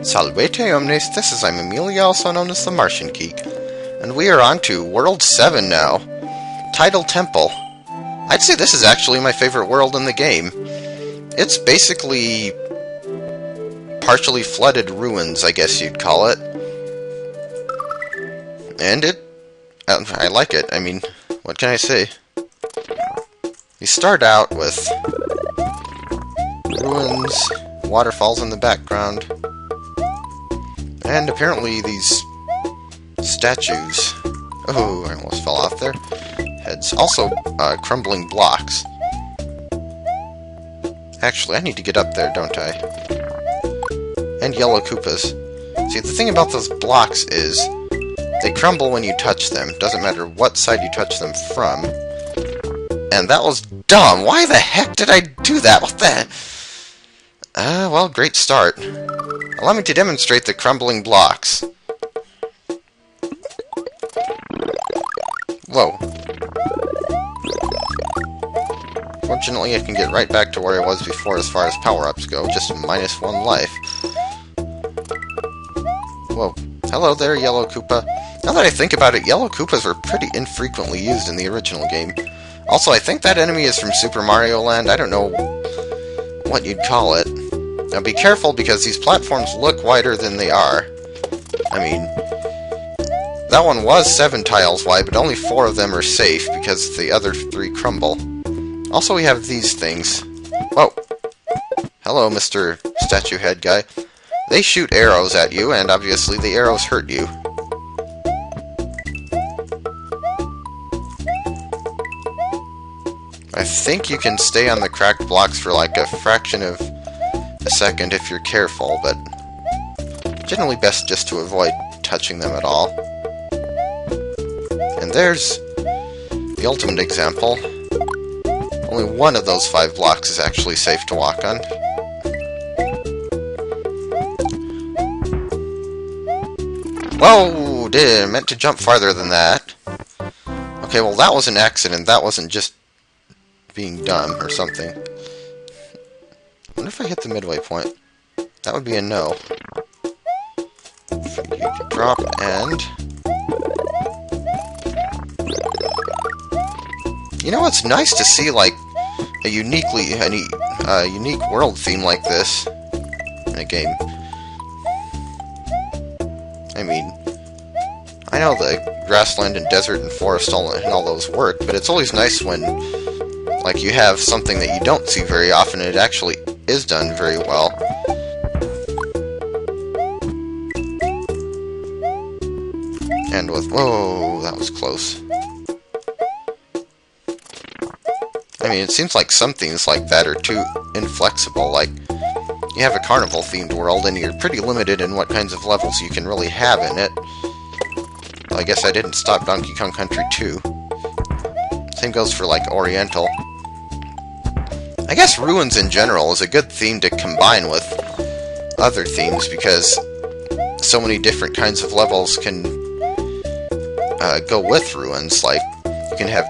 Salvete omnes, this is I'm Amelia, also known as TheMartianGeek, and we are on to World 7 now. Tidal Temple. I'd say this is actually my favorite world in the game. It's basically partially flooded ruins, I guess you'd call it. And I like it. I mean, what can I say? You start out with ruins, waterfalls in the background, and apparently these statues. Oh, I almost fell off there. Heads. Also, crumbling blocks. Actually, I need to get up there, don't I? And yellow Koopas. See, the thing about those blocks is they crumble when you touch them. Doesn't matter what side you touch them from. And that was dumb. Why the heck did I do that? What the... well, great start. Allow me to demonstrate the crumbling blocks. Whoa. Fortunately, I can get right back to where I was before as far as power-ups go. Just -1 life. Whoa. Hello there, Yellow Koopa. Now that I think about it, Yellow Koopas were pretty infrequently used in the original game. Also, I think that enemy is from Super Mario Land. I don't know what you'd call it. Now be careful, because these platforms look wider than they are. I mean, that one was 7 tiles wide, but only 4 of them are safe, because the other 3 crumble. Also, we have these things. Whoa. Hello, Mr. Statue Head Guy. They shoot arrows at you, and obviously the arrows hurt you. I think you can stay on the cracked blocks for like a fraction of a second if you're careful, but generally best just to avoid touching them at all. And there's the ultimate example. Only one of those 5 blocks is actually safe to walk on. Whoa! I meant to jump farther than that. Okay, well that was an accident. That wasn't just being dumb or something. I wonder if I hit the midway point. That would be a no. Drop and... You know, it's nice to see like a unique world theme like this in a game. I mean, I know the grassland and desert and forest and all those work, but it's always nice when like you have something that you don't see very often and it actually is done very well. And with... Whoa, that was close. I mean, it seems like some things like that are too inflexible. Like, you have a carnival-themed world, and you're pretty limited in what kinds of levels you can really have in it. Well, I guess I didn't stop Donkey Kong Country 2. Same goes for, like, Oriental. I guess Ruins in general is a good theme to combine with other themes, because so many different kinds of levels can go with Ruins. Like, you can have,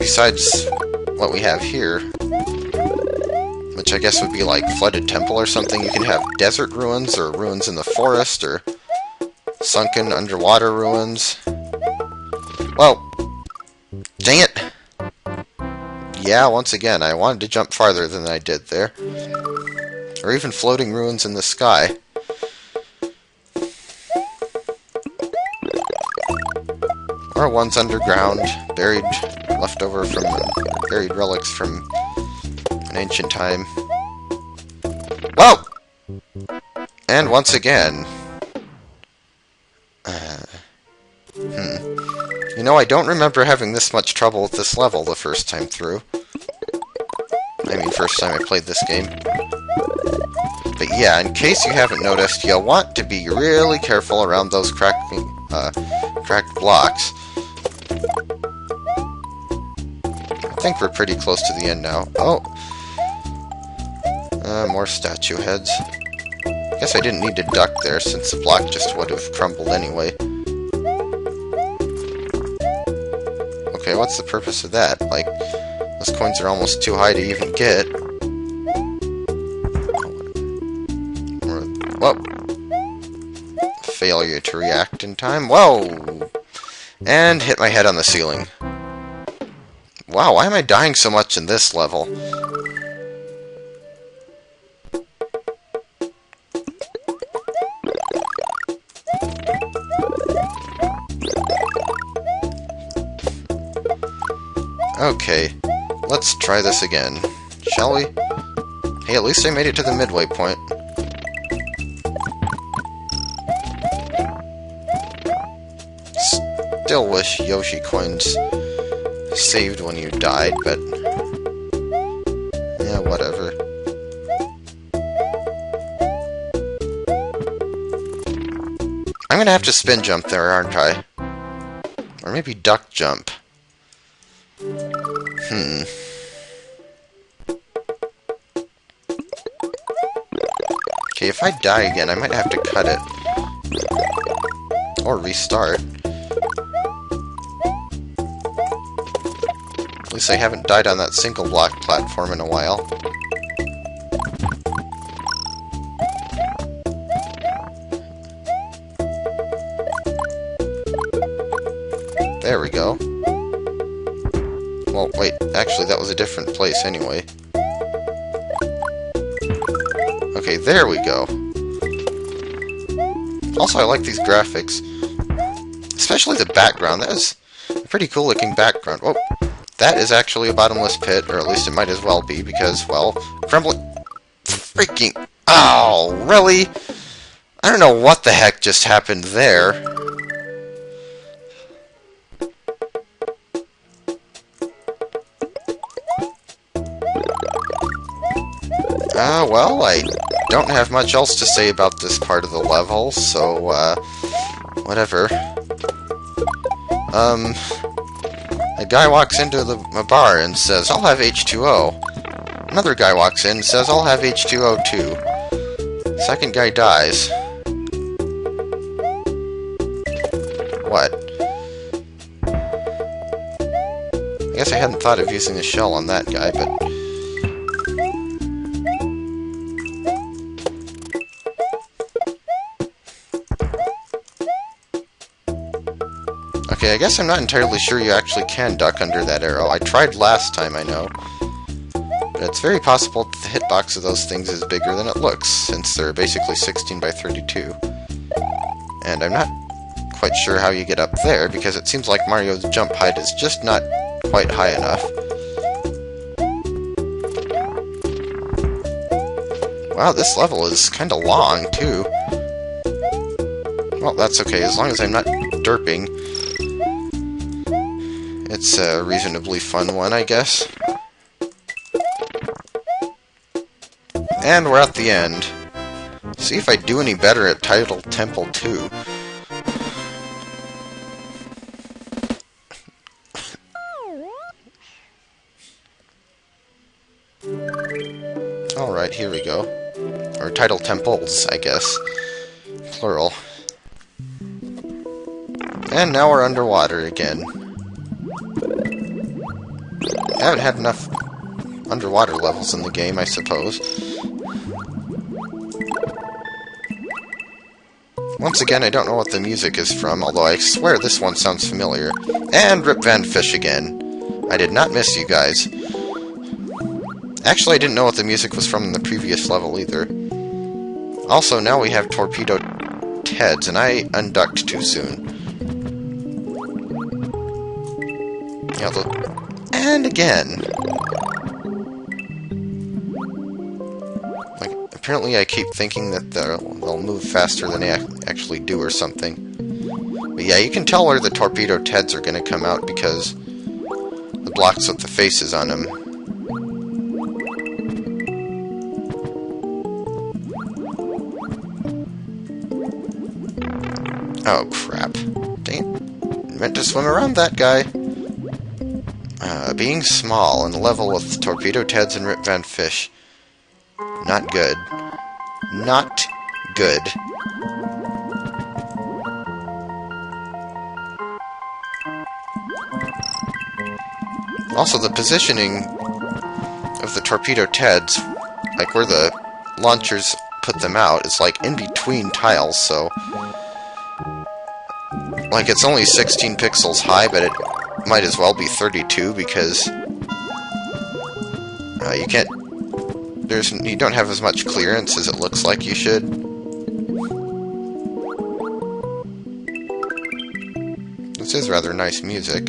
besides what we have here, which I guess would be like Flooded Temple or something, you can have desert ruins, or ruins in the forest, or sunken underwater ruins. Well, dang it! Yeah, once again, I wanted to jump farther than I did there. Or even floating ruins in the sky. Or ones underground, buried, leftover from buried relics from an ancient time. Whoa! And once again. You know, I don't remember having this much trouble with this level the first time through. I mean, first time I played this game. But yeah, in case you haven't noticed, you'll want to be really careful around those cracked blocks. I think we're pretty close to the end now. Oh! More statue heads. Guess I didn't need to duck there, since the block just would have crumbled anyway. Okay, what's the purpose of that? Like, those coins are almost too high to even get. Whoa! failure to react in time. Whoa! And hit my head on the ceiling. Wow, why am I dying so much in this level? Okay, let's try this again, shall we? Hey, at least I made it to the midway point. Still wish Yoshi coins saved when you died, but yeah, whatever. I'm gonna have to spin jump there, aren't I? Or maybe duck jump. Okay, if I die again, I might have to cut it. Or restart. At least I haven't died on that single block platform in a while. There we go. Well, wait, actually that was a different place anyway. Okay, there we go. Also, I like these graphics. Especially the background. That is a pretty cool looking background. Oh, that is actually a bottomless pit, or at least it might as well be, because, well, crumbling... Freaking... Oh, really? I don't know what the heck just happened there. Well, I don't have much else to say about this part of the level, so, whatever. A guy walks into a bar and says, "I'll have H2O." Another guy walks in and says, "I'll have H2O too." Second guy dies. What? I guess I hadn't thought of using a shell on that guy, but... Okay, I guess I'm not entirely sure you actually can duck under that arrow. I tried last time, I know. But it's very possible that the hitbox of those things is bigger than it looks, since they're basically 16 by 32. And I'm not quite sure how you get up there, because it seems like Mario's jump height is just not quite high enough. Wow, this level is kinda long, too. Well, that's okay, as long as I'm not derping. It's a reasonably fun one, I guess. And we're at the end. See if I do any better at Tidal Temple 2. Alright, here we go. Or Tidal Temples, I guess. Plural. And now we're underwater again. I haven't had enough underwater levels in the game, I suppose. Once again, I don't know what the music is from, although I swear this one sounds familiar. And Rip Van Fish again. I did not miss you guys. Actually, I didn't know what the music was from in the previous level either. Also, now we have Torpedo Teds, and I unducked too soon. Yeah, and again. Like, apparently I keep thinking that they'll move faster than they actually do or something. But yeah, you can tell where the Torpedo Teds are going to come out because the blocks with the faces on them. Oh, crap. Dang it. Meant to swim around that guy. Being small and level with Torpedo Teds and Rip Van Fish. Not good. Not good. Also, the positioning of the Torpedo Teds, like where the launchers put them out, is like in between tiles, so like it's only 16 pixels high, but it might as well be 32 because you can't. You don't have as much clearance as it looks like you should. This is rather nice music.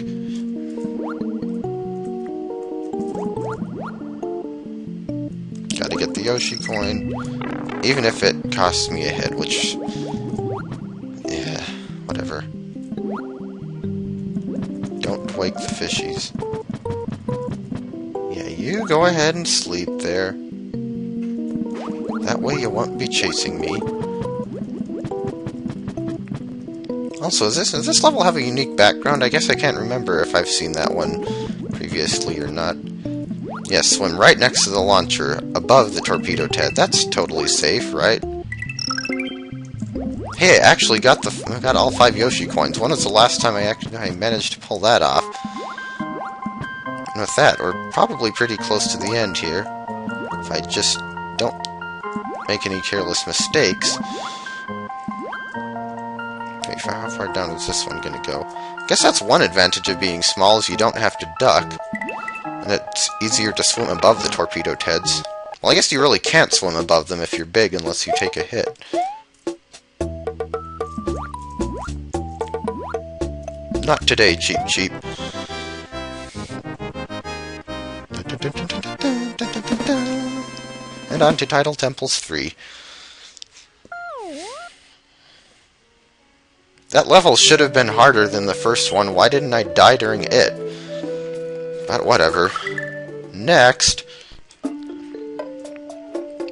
Gotta get the Yoshi coin, even if it costs me a hit, which, yeah, whatever. Don't wake the fishies. Yeah, you go ahead and sleep there. That way you won't be chasing me. Also, does this level have a unique background? I guess I can't remember if I've seen that one previously or not. Yes, swim right next to the launcher, above the Torpedo Ted. That's totally safe, right? Hey, I actually got all 5 Yoshi coins. When was the last time I managed to pull that off? And with that, we're probably pretty close to the end here. If I just don't make any careless mistakes. Okay, how far down is this one gonna go? I guess that's one advantage of being small, is you don't have to duck. And it's easier to swim above the Torpedo Teds. Well, I guess you really can't swim above them if you're big unless you take a hit. Not today, Cheep Cheep. And on to Tidal Temples 3. That level should have been harder than the first one. Why didn't I die during it? But whatever. Next.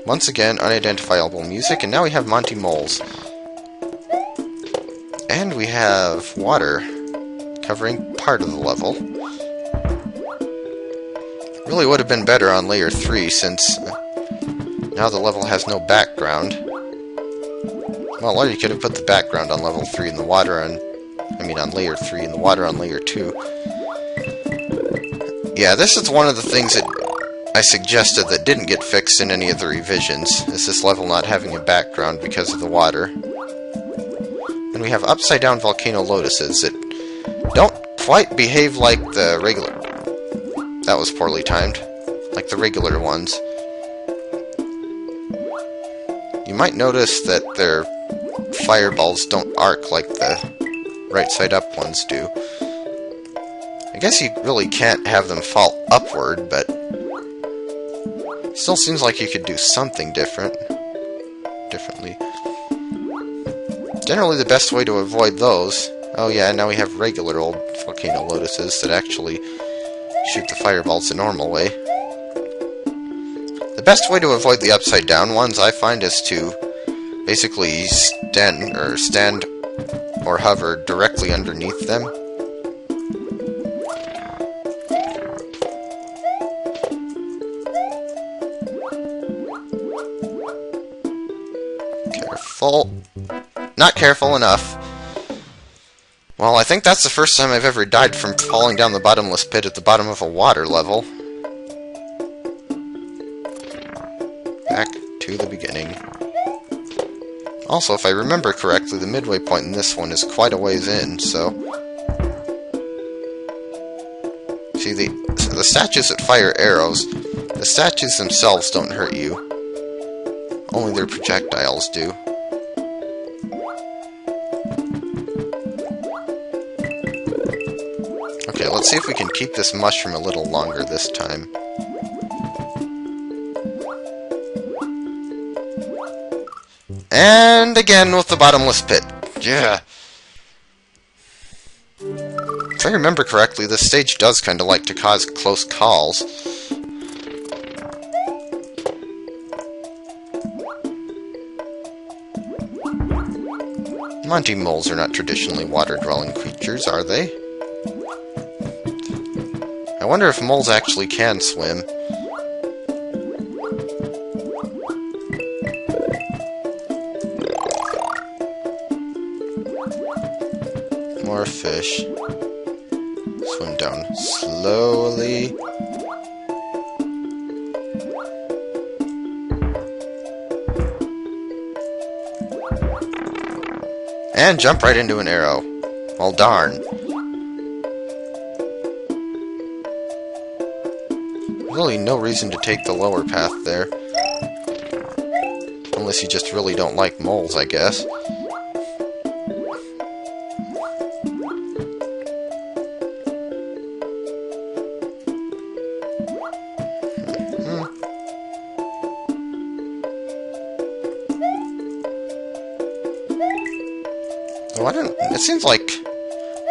Once again, unidentifiable music, and now we have Monty Moles. And we have water covering part of the level. Really would have been better on layer 3, since now the level has no background. Well, or you could have put the background on level 3 and the water on... on layer 3 and the water on layer 2. Yeah, this is one of the things that I suggested that didn't get fixed in any of the revisions, is this level not having a background because of the water. And we have upside-down Volcano Lotuses that don't quite behave like the regular... That was poorly timed. Like the regular ones. You might notice that their fireballs don't arc like the right-side-up ones do. I guess you really can't have them fall upward, but it still seems like you could do something differently. Generally, the best way to avoid those... Oh yeah, now we have regular old Volcano Lotuses that actually shoot the fireballs the normal way. The best way to avoid the upside-down ones, I find, is to basically stand or hover directly underneath them. Careful. Not careful enough. Well, I think that's the first time I've ever died from falling down the bottomless pit at the bottom of a water level. Back to the beginning. Also, if I remember correctly, the midway point in this one is quite a ways in, so... See, the statues that fire arrows, the statues themselves don't hurt you. Only their projectiles do. Okay, let's see if we can keep this mushroom a little longer this time. And again with the bottomless pit. Yeah. If I remember correctly, this stage does kind of like to cause close calls. Monty Moles are not traditionally water-dwelling creatures, are they? I wonder if moles actually can swim. More fish. Swim down slowly. And jump right into an arrow. Well, darn. Really no reason to take the lower path there. Unless you just really don't like moles, I guess. Oh, I don't... It seems like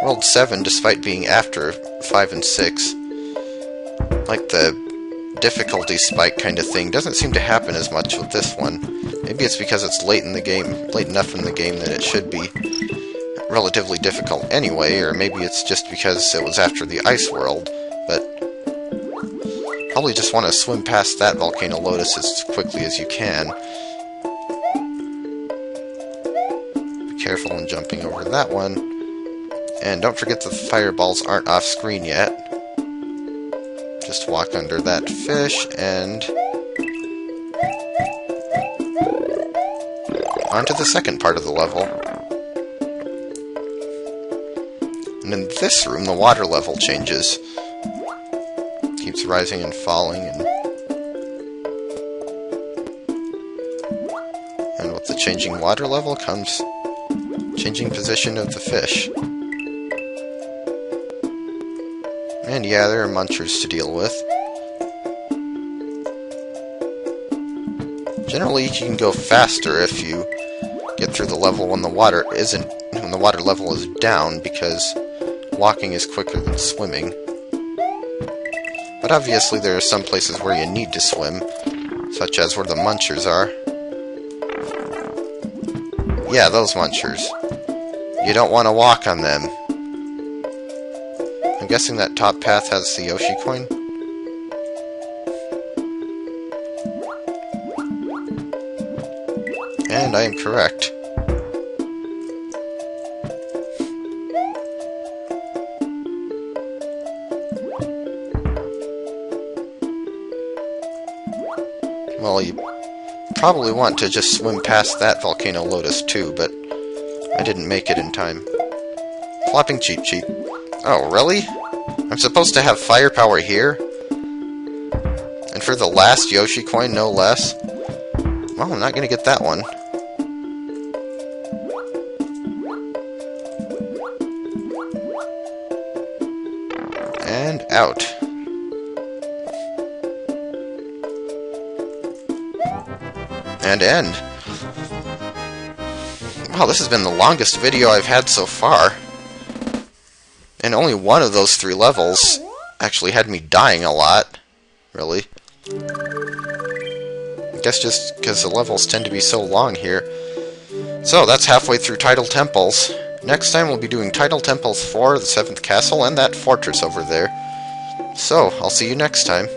World 7, despite being after 5 and 6, like the difficulty spike kind of thing, doesn't seem to happen as much with this one. Maybe it's because it's late in the game, late enough in the game that it should be relatively difficult anyway, or maybe it's just because it was after the ice world, but probably just want to swim past that Volcano Lotus as quickly as you can. Be careful in jumping over that one, and don't forget that the fireballs aren't off screen yet. Just walk under that fish, and onto the second part of the level. And in this room, the water level changes. Keeps rising and falling, and with the changing water level comes changing position of the fish. And yeah, there are Munchers to deal with. Generally, you can go faster if you get through the level when the water level is down, because walking is quicker than swimming. But obviously there are some places where you need to swim, such as where the Munchers are. Yeah, those Munchers. You don't want to walk on them. I'm guessing that top path has the Yoshi coin? And I am correct. Well, you probably want to just swim past that Volcano Lotus too, but I didn't make it in time. Flopping cheat sheet. Oh, really? I'm supposed to have firepower here? And for the last Yoshi coin, no less? Well, I'm not gonna get that one. And out. And end. Wow, this has been the longest video I've had so far. And only one of those 3 levels actually had me dying a lot. Really. I guess just because the levels tend to be so long here. So, that's halfway through Tidal Temples. Next time we'll be doing Tidal Temples 4, the 7th Castle, and that fortress over there. So, I'll see you next time.